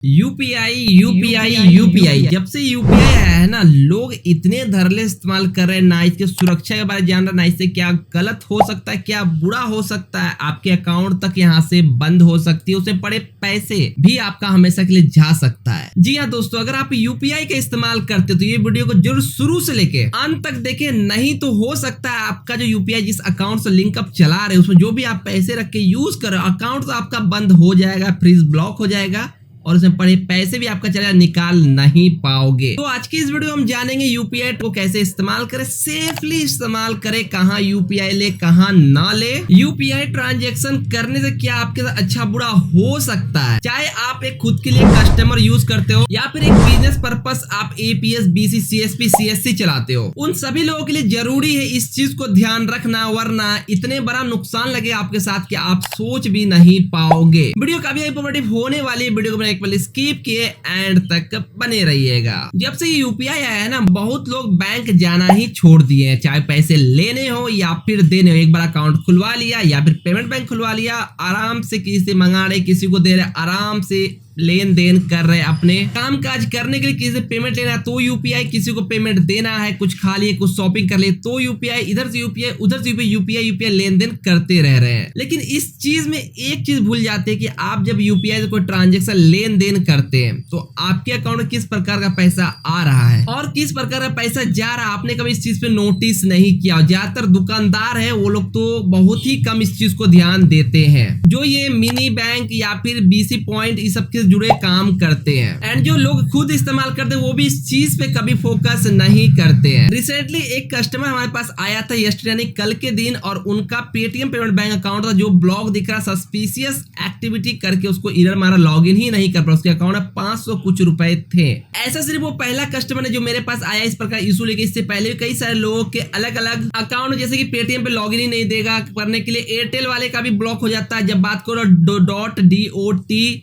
UPI UPI UPI जब से UPI आया है ना, लोग इतने धड़ल्ले इस्तेमाल कर रहे हैं ना। इसके सुरक्षा के बारे में जान रहे ना, इससे क्या गलत हो सकता है, क्या बुरा हो सकता है, आपके अकाउंट तक यहाँ से बंद हो सकती है, उससे पड़े पैसे भी आपका हमेशा के लिए जा सकता है। जी हाँ दोस्तों, अगर आप यूपीआई का इस्तेमाल करते हो तो ये वीडियो को जरूर शुरू से लेके अंत तक देखें, नहीं तो हो सकता है आपका जो यूपीआई जिस अकाउंट से लिंक अप चला रहे उसमें जो भी आप पैसे रख के यूज कर रहे हो, अकाउंट तो आपका बंद हो जाएगा, फ्रीज ब्लॉक हो जाएगा और उसमें पड़े पैसे भी आपका चला निकाल नहीं पाओगे। तो आज की इस वीडियो में हम जानेंगे यूपीआई को कैसे इस्तेमाल करें, सेफली इस्तेमाल करें, कहां यूपीआई ले कहां ना ले, यूपीआई ट्रांजैक्शन करने से क्या आपके साथ अच्छा बुरा हो सकता है। चाहे आप एक खुद के लिए कस्टमर यूज करते हो या फिर एक बिजनेस पर्पस आप एपीएस, बीसी, सीएसपी, सीएससी चलाते हो, उन सभी लोगों के लिए जरूरी है इस चीज को ध्यान रखना, वरना इतने बड़ा नुकसान लगे आपके साथ कि आप सोच भी नहीं पाओगे। वीडियो काफी इंफॉर्मेटिव होने वाली है, वीडियो को एक बार स्किप किए एंड तक बने रहिएगा। जब से यूपीआई आया है ना, बहुत लोग बैंक जाना ही छोड़ दिए हैं, चाहे पैसे लेने हो या फिर देने हो। एक बार अकाउंट खुलवा लिया या फिर पेमेंट बैंक खुलवा लिया, आराम से किसी से मंगा रहे, किसी को दे रहे, आराम से लेन देन कर रहे, अपने काम काज करने के लिए किसी से पेमेंट लेना है तो यूपीआई, किसी को पेमेंट देना है, कुछ खा लिए, कुछ शॉपिंग कर लिए तो यूपीआई, इधर से यूपीआई, उधर से यूपीआई लेन देन करते रह रहे हैं। लेकिन इस चीज में एक चीज भूल जाते हैं कि आप जब यूपीआई से कोई ट्रांजेक्शन लेन देन करते हैं तो आपके अकाउंट में किस प्रकार का पैसा आ रहा है और किस प्रकार का पैसा जा रहा है, आपने कभी इस चीज पे नोटिस नहीं किया। ज्यादातर दुकानदार है वो लोग तो बहुत ही कम इस चीज को ध्यान देते हैं, जो ये मिनी बैंक या फिर बीसी पॉइंट इस सब के जुड़े काम करते हैं। एंड जो लोग खुद इस्तेमाल करते हैं वो भी इस चीज पे कभी फोकस नहीं करते हैं। रिसेंटली एक कस्टमर हमारे पास आया था यस्टरडे यानी कल के दिन, और उनका पेटीएम पेमेंट बैंक अकाउंट था जो ब्लॉक दिख रहा, सस्पिशियस एक्टिविटी करके उसको एरर मारा, लॉगिन ही नहीं कर पाया, उसके अकाउंट में 500 कुछ रुपए थे। ऐसा सिर्फ वो पहला कस्टमर है जो मेरे पास आया इस प्रकार इशू लेके। इससे पहले कई सारे लोगों के अलग अलग अकाउंट, जैसे कि पेटीएम पे लॉगिन ही नहीं देगा करने के लिए, एयरटेल वाले का भी ब्लॉक हो जाता है। जब बात करो .dot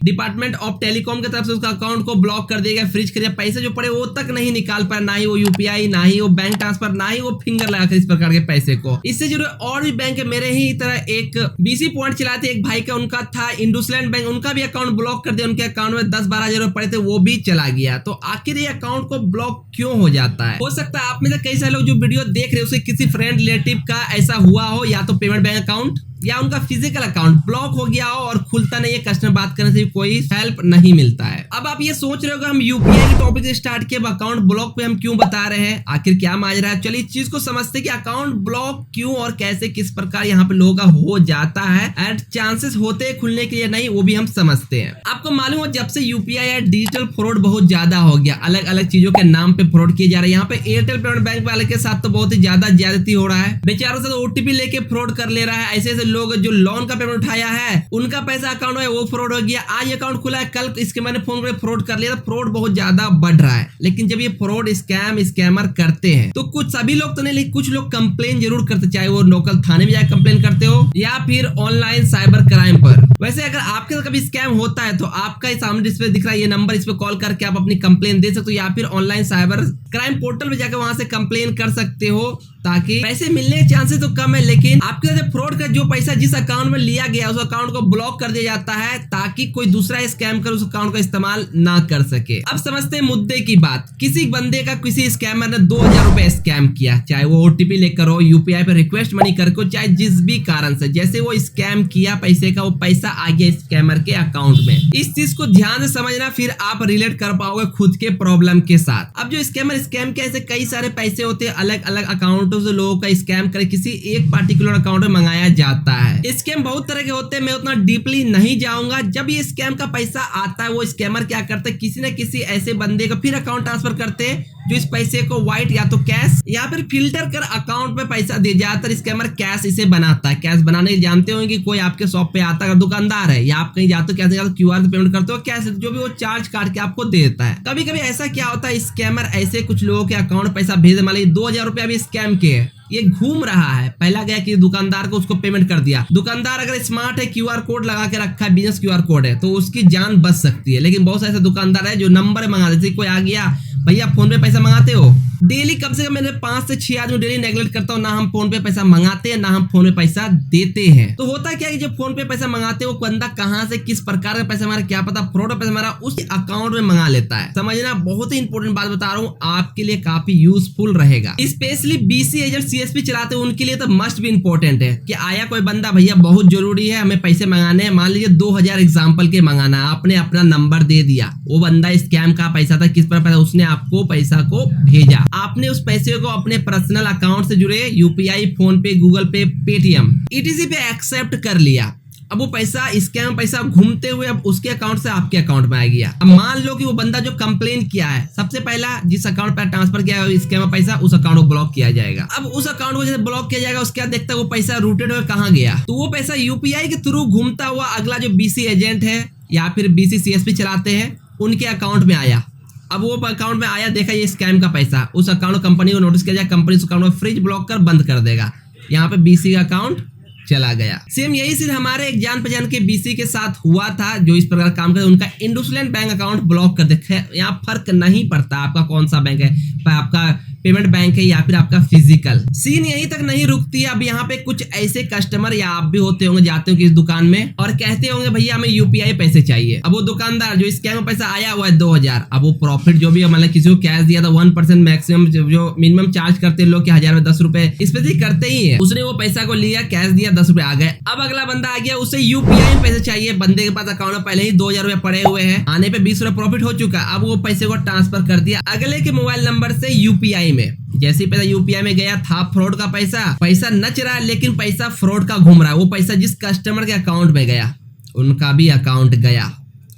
डिपार्टमेंट ऑफ टेलीकॉम की तरफ से उसका अकाउंट को ब्लॉक कर देगा, फ्रीज कर दिया, पैसे जो पड़े वो तक नहीं निकाल पाया, ना ही वो यूपीआई, ना ही वो बैंक ट्रांसफर, ना ही वो फिंगर लगाकर इस प्रकार के पैसे को। इससे जुड़े और भी बैंक है, मेरे ही तरह एक बीसी पॉइंट चलाते एक भाई का, उनका था इंडसलैंड बैंक, उनका भी अकाउंट ब्लॉक कर दिया, उनके अकाउंट में 10-12 हजार पड़े थे वो भी चला गया। तो आखिर ये अकाउंट को ब्लॉक क्यों हो जाता है? हो सकता है आप में से कई सारे लोग जो वीडियो देख रहे हो उससे किसी फ्रेंड रिलेटिव का ऐसा हुआ हो, या तो पेमेंट बैंक अकाउंट या उनका फिजिकल अकाउंट ब्लॉक हो गया हो और खुलता नहीं है, कस्टमर बात करने से कोई हेल्प नहीं मिलता है। अब आप ये सोच रहे हो कि हम यूपीआई के टॉपिक से स्टार्ट किए, अकाउंट ब्लॉक पे हम क्यों बता रहे हैं, आखिर क्या माजरा है। चलिए इस चीज को समझते हैं कि अकाउंट ब्लॉक क्यों और कैसे, किस प्रकार यहाँ पे लोगों का हो जाता है एंड चांसेस होते हैं खुलने के लिए नहीं, वो भी हम समझते हैं। आपको मालूम हो जब से यूपीआई या डिजिटल फ्रॉड बहुत ज्यादा हो गया, अलग अलग चीजों के नाम पे फ्रॉड किए जा रहे हैं। यहाँ पे एयरटेल पेमेंट बैंक वाले के साथ तो बहुत ही ज्यादा ज्यादती हो रहा है, बेचारों से ओटीपी लेके फ्रॉड कर ले रहा है। ऐसे ऐसे लोग जो लोन का पेमेंट उठाया है उनका पैसा अकाउंट में वो फ्रॉड हो गया, आज अकाउंट खुला है, कल इसके मैंने फोन करके फ्रॉड कर लिया। फ्रॉड बहुत ज्यादा बढ़ रहा है। लेकिन जब ये फ्रॉड स्कैमर करते हैं तो कुछ सभी लोग तो नहीं, लेकिन कुछ लोग कंप्लेन जरूर करते, चाहे वो लोकल थाने में जाकर कंप्लेन करते हो या फिर ऑनलाइन साइबर क्राइम पर। वैसे अगर आपके साथ कभी स्कैम होता है तो आपका सामने डिस्प्ले दिख रहा है ये नंबर, इस पे कॉल करके आप अपनी कंप्लेन दे सकते हो, या फिर ऑनलाइन साइबर क्राइम पोर्टल में जाकर वहां से कंप्लेन कर सकते हो, ताकि पैसे मिलने के चांसेस तो कम है। लेकिन आपके साथ फ्रॉड का जो पैसा जिस अकाउंट में लिया गया उस अकाउंट को ब्लॉक कर दिया जाता है, ताकि कोई दूसरा स्कैम कर उस अकाउंट का इस्तेमाल ना कर सके। अब समझते हैं मुद्दे की बात। किसी बंदे का किसी स्कैमर ने 2000 रुपए स्कैम किया, चाहे वो ओटीपी लेकर हो, यूपीआई पे रिक्वेस्ट मनी करके हो, चाहे जिस भी कारण से, जैसे वो स्कैम किया पैसे का, वो पैसा आ गया स्कैमर के अकाउंट में। इस चीज को ध्यान से समझना, फिर आप रिलेट कर पाओगे खुद के प्रॉब्लम के साथ। अब जो स्कैमर स्कैम के ऐसे कई सारे पैसे होते हैं, अलग अलग अकाउंटों से लोगों का स्कैम कर किसी एक पार्टिकुलर अकाउंट में मंगाया जाता है। स्कैम बहुत तरह के होते हैं, मैं उतना डीपली नहीं जाऊंगा। जब ये स्कैम का पैसा आता है वो स्कैमर क्या करते हैं, किसी न किसी ऐसे बंदे को फिर अकाउंट ट्रांसफर करते हैं जो इस पैसे को व्हाइट या तो कैश या फिर फिल्टर कर अकाउंट में पैसा दे। ज्यादातर स्कैमर कैश इसे बनाता है। कैश बनाने जानते होंगे कि कोई आपके शॉप पे आता है, दुकानदार है, या आप कहीं जाते हो कैसे क्यूआर से पेमेंट करते हो, कैश जो भी वो चार्ज काट के आपको दे देता है। कभी कभी ऐसा क्या होता है, स्कैमर ऐसे कुछ लोगों के अकाउंट पैसा भेज, मान लीजिए 2000 रुपया भी स्कैम के ये घूम रहा है, पहला गया कि दुकानदार को उसको पेमेंट कर दिया। दुकानदार अगर स्मार्ट है, क्यूआर कोड लगा के रखा है, बिजनेस क्यूआर कोड है, तो उसकी जान बच सकती है। लेकिन बहुत से ऐसे दुकानदार है जो नंबर मंगा देते, कोई आ गया, भैया फोन पे पैसा मंगाते हो, डेली कम से कम मेरे 5 से 6 आदमी डेली नेगलेक्ट करता हूँ, ना हम फोन पे पैसा मंगाते हैं ना हम फोन पे पैसा देते हैं। तो होता क्या है, जब फोन पे पैसा मंगाते हैं वो बंदा कहां से किस प्रकार का पैसा हमारा क्या पता फ्रॉड पैसा हमारा उस अकाउंट में मंगा लेता है। समझना, बहुत ही इंपॉर्टेंट बात बता रहा हूँ, आपके लिए काफी यूजफुल रहेगा। स्पेशली बीसी एजेंट सीएसपी चलाते हैं उनके लिए तो मस्ट भी इंपॉर्टेंट है कि आया कोई बंदा, भैया बहुत जरूरी है हमें पैसे मंगाने हैं, मान लीजिए 2000 एग्जाम्पल के मंगाना, आपने अपना नंबर दे दिया, वो बंदा स्कैम का पैसा था, किस पर पैसा उसने आपको पैसा को भेजा, आपने उस पैसे को अपने पर्सनल अकाउंट से जुड़े यूपीआई, फोन पे, गूगल पे, पेटीएम ईटीसी पे एक्सेप्ट कर लिया। अब वो पैसा स्कैम पैसा घूमते हुए अब उसके अकाउंट से आपके अकाउंट में आ गया। अब मान लो कि वो बंदा जो कंप्लेन किया है, सबसे पहला जिस अकाउंट पर ट्रांसफर किया है स्कैम पैसा, उस अकाउंट को ब्लॉक किया जाएगा। अब उस अकाउंट को जैसे ब्लॉक किया जाएगा उसके बाद देखता है वो पैसा रूटेड हुआ कहाँ गया, तो वो पैसा यूपीआई के थ्रू घूमता हुआ अगला जो बीसी एजेंट है या फिर बीसी सीएसपी चलाते हैं उनके अकाउंट में आया। अब वो अकाउंट में आया, देखा ये स्कैम का पैसा, उस अकाउंट कंपनी को नोटिस किया जाए, कंपनी उस अकाउंट में फ्रीज ब्लॉक कर बंद कर देगा, यहाँ पे बीसी का अकाउंट चला गया। सेम यही सिर्फ हमारे एक जान पहचान के बीसी के साथ हुआ था जो इस प्रकार काम करते, उनका इंडसलैंड बैंक अकाउंट ब्लॉक कर दे। यहाँ फर्क नहीं पड़ता आपका कौन सा बैंक है, आपका पेमेंट बैंक है या फिर आपका फिजिकल। सीन यहीं तक नहीं रुकती है। अब यहाँ पे कुछ ऐसे कस्टमर या आप भी होते होंगे, जाते हो किस दुकान में और कहते होंगे भैया हमें यूपीआई पैसे चाहिए। अब वो दुकानदार जो स्कैम पैसा आया हुआ है 2000, अब वो प्रॉफिट जो भी मतलब किसी को कैश दिया था 1% मैक्सिमम जो मिनिमम चार्ज करते हैं लोग कि 1000 में 10 रुपए स्पेशली करते ही है, उसने वो पैसा को लिया, कैश दिया, 10 रुपए आ गए। अब अगला बंदा आ गया, उसे यूपीआई में पैसे चाहिए, बंदे के पास अकाउंट में पहले ही 2000 रुपए पड़े हुए हैं, आने पे 20 रुपए प्रॉफिट हो चुका। अब वो पैसे को ट्रांसफर कर दिया अगले के मोबाइल नंबर से यूपीआई में। जैसे पैसा यूपीआई में गया था फ्रॉड का पैसा नच रहा है लेकिन पैसा फ्रॉड का घूम रहा है। वो पैसा जिस कस्टमर के अकाउंट में गया उनका भी अकाउंट गया।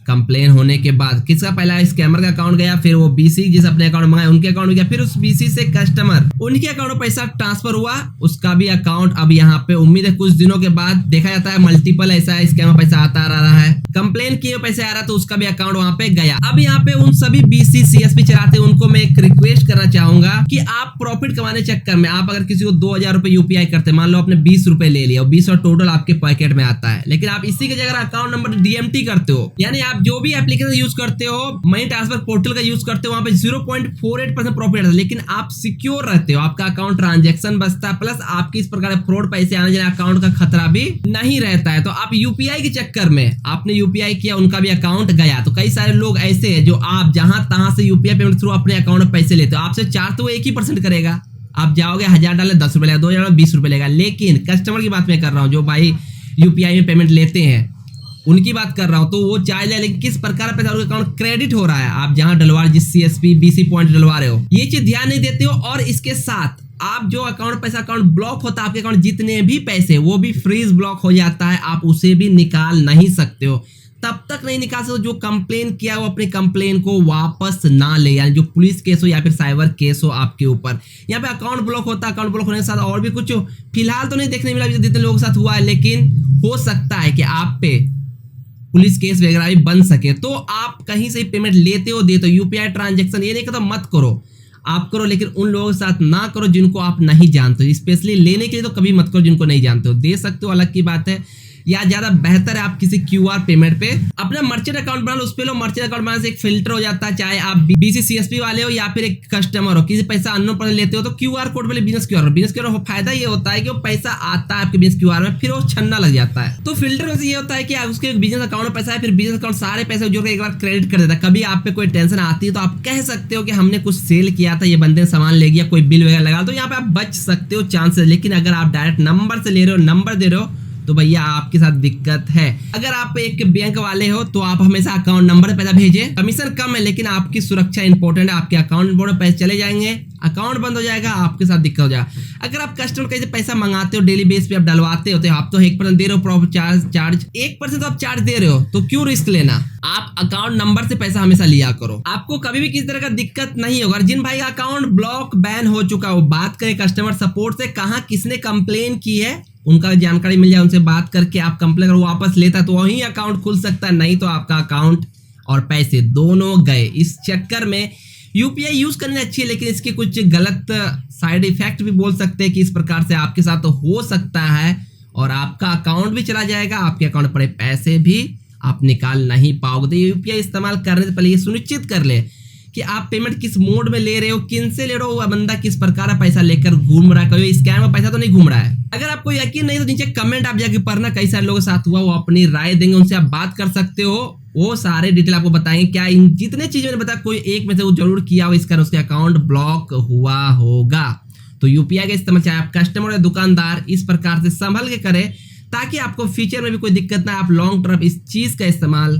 कंप्लेन होने के बाद किसका पहला स्कैमर का अकाउंट गया, फिर वो बीसी जिस अपने अकाउंट में मंगाया उनके अकाउंट में गया, फिर उस बीसी से कस्टमर उनके अकाउंट में पैसा ट्रांसफर हुआ, उसका भी अकाउंट। अब यहाँ पे उम्मीद है कुछ दिनों के बाद देखा जाता है मल्टीपल ऐसा स्कैमर पैसा आता रहा है, कंप्लेन किए पैसे आ रहा तो उसका भी अकाउंट वहां पे गया। अब यहाँ पे उन सभी बीसी सीएसपी चलाते हैं उनको मैं एक रिक्वेस्ट करना चाहूंगा कि आप प्रॉफिट कमाने चक्कर में आप अगर किसी को 2000 रुपए यूपीआई करते, मान लो आपने 20 रुपए ले लिया और 20 और टोटल आपके पैकेट में आता है, लेकिन आप इसी की जगह अकाउंट नंबर डीएमटी करते हो, यानी आप जो भी एप्लीकेशन यूज करते हो, मनी ट्रांसफर पोर्टल का यूज करते हो, वहां पे 0.48% प्रॉफिट आता है, लेकिन आप सिक्योर रहते हो, आपका अकाउंट ट्रांजैक्शन बचता है, प्लस आपकी इस प्रकार फ्रॉड पैसे आने जाने अकाउंट का खतरा भी नहीं रहता है। तो आप यूपीआई के चक्कर में आपने यूपीआई किया, उनका भी अकाउंट गया। तो कई सारे लोग ऐसे हैं जो आप जहां तहां से यूपीआई पेमेंट थ्रू अपने अकाउंट में पैसे लेते हो, आपसे चार्ज तो वो 1% करेगा। आप जाओगे 1000 डाले 10 रुपए लेगा, 2000 20 रुपए लेगा, लेकिन कस्टमर की बात मैं कर रहा हूँ जो भाई यूपीआई में पेमेंट लेते हैं उनकी बात कर रहा हूं। तो वो चार्ज है लेकिन किस प्रकार पैसा उनके अकाउंट क्रेडिट हो रहा है, आप जहां डलवा जिस सीएसपी बीसी पॉइंट डलवा रहे हो, ये चीज ध्यान नहीं देते हो। और इसके साथ आप जो अकाउंट पैसा अकाउंट ब्लॉक होता है, आपके अकाउंट जितने भी पैसे वो भी फ्रीज ब्लॉक हो जाता है, आप उसे भी निकाल नहीं सकते हो। तब तक नहीं निकाल सकते जो कंप्लेन किया वो अपनी कंप्लेन को वापस ना ले, यानी जो पुलिस केस हो या फिर साइबर केस हो आपके ऊपर। यहाँ पे अकाउंट ब्लॉक होता है, अकाउंट ब्लॉक होने के साथ और भी कुछ फिलहाल तो नहीं देखने मिला जितने लोगों के साथ हुआ है, लेकिन हो सकता है कि आप पे पुलिस केस वगैरह भी बन सके। तो आप कहीं से पेमेंट लेते हो देते हो, यूपीआई ट्रांजैक्शन ये नहीं कहता मत करो, आप करो, लेकिन उन लोगों के साथ ना करो जिनको आप नहीं जानते हो। स्पेशली लेने के लिए तो कभी मत करो जिनको नहीं जानते हो, दे सकते हो अलग की बात है, या ज्यादा बेहतर है आप किसी क्यूआर पेमेंट पे अपना मर्चेंट अकाउंट बना लो, उस पे लो। मर्चेंट अकाउंट बनाने से एक फिल्टर हो जाता है, चाहे आप बीसी सीएसपी वाले हो या फिर एक कस्टमर हो, किसी पैसा अननोन पर्सन लेते हो तो क्यूआर कोड वाले बिजनेस क्यूआर फायदा ये होता है कि वो पैसा आता है आपके बिजनेस क्यूआर में, फिर वो छन्ना लग जाता है। तो फिल्टर में ये होता है कि उसके बिजनेस अकाउंट में पैसा है, फिर बिजनेस अकाउंट सारे पैसे जोड़ के एक बार क्रेडिट कर देता है। कभी आप पे कोई टेंशन आती है तो आप कह सकते हो कि हमने कुछ सेल किया था, ये बंदे ने सामान ले गया, कोई बिल वगैरह लगा, तो यहाँ पे आप बच सकते हो चांसेस। लेकिन अगर आप डायरेक्ट नंबर से ले रहे हो, नंबर दे रहे हो, तो भैया आपके साथ दिक्कत है। अगर आप एक बैंक वाले हो तो आप हमेशा अकाउंट नंबर पे पैसा भेजें, कमीशन कम है लेकिन आपकी सुरक्षा इंपॉर्टेंट है। आपके अकाउंट में पैसे चले जाएंगे, अकाउंट बंद हो जाएगा, आपके साथ दिक्कत हो जाएगा। अगर आप कस्टमर कहीं से पैसा मंगाते हो, डेली बेस पे आप डलवाते होते हो, आप तो 1% दे रहे हो प्रॉफिट चार्ज 1% तो आप चार्ज दे रहे हो, तो क्यों रिस्क लेना। आप अकाउंट नंबर से पैसा हमेशा लिया करो, आपको कभी भी किसी तरह का दिक्कत नहीं होगा। जिन भाई का अकाउंट ब्लॉक बैन हो चुका वो बात करें कस्टमर सपोर्ट से, कहाँ किसने कंप्लेन की है उनका जानकारी मिल जाए, उनसे बात करके आप कंप्लेन करो, वापस लेता है तो वही अकाउंट खुल सकता है, नहीं तो आपका अकाउंट और पैसे दोनों गए। इस चक्कर में यूपीआई यूज करने अच्छी है लेकिन इसके कुछ गलत साइड इफेक्ट भी बोल सकते हैं कि इस प्रकार से आपके साथ तो हो सकता है और आपका अकाउंट भी चला जाएगा, आपके अकाउंट पड़े पैसे भी आप निकाल नहीं पाओगे। तो यूपीआई इस्तेमाल करने से पहले ये सुनिश्चित कर ले कि आप पेमेंट किस मोड में ले रहे हो, किन से ले रहे हो, वह बंदा किस प्रकार का पैसा लेकर घूम रहा है, कोई स्कैम में पैसा तो नहीं घूम रहा है। अगर आपको यकीन नहीं तो नीचे कमेंट आप जाके पढ़ना कई सारे लोगों के साथ हुआ, वो अपनी राय देंगे, उनसे आप बात कर सकते हो, वो सारे डिटेल आपको बताएंगे। क्या इन जितने चीजें मैंने बताया कोई एक में से वो जरूर किया हो, इसका उसके अकाउंट ब्लॉक हुआ होगा। तो यूपीआई का इस्तेमाल चाहे आप कस्टमर या दुकानदार इस प्रकार से संभल के करें ताकि आपको फ्यूचर में भी कोई दिक्कत ना, आप लॉन्ग टर्म इस चीज का इस्तेमाल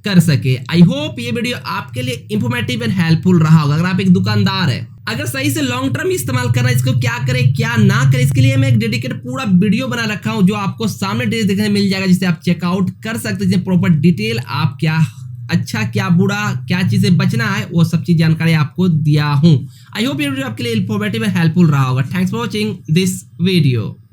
कर सके। आई होप ये वीडियो आपके लिए इंफॉर्मेटिव एंड हेल्पफुल रहा होगा। अगर आप एक दुकानदार है, अगर सही से लॉन्ग टर्म इस्तेमाल करना, इसको क्या करें क्या ना करें, इसके लिए मैं एक डेडिकेटेड पूरा वीडियो बना रखा हूं जो आपको सामने देखने मिल जाएगा, जिसे आप चेकआउट कर सकते हैं। प्रॉपर डिटेल आप क्या अच्छा क्या बुरा क्या चीजें बचना है वो सब चीज जानकारी आपको दिया हूं। आई होप ये वीडियो आपके लिए इंफॉर्मेटिव एंड हेल्पफुल रहा होगा। Thanks for watching this video.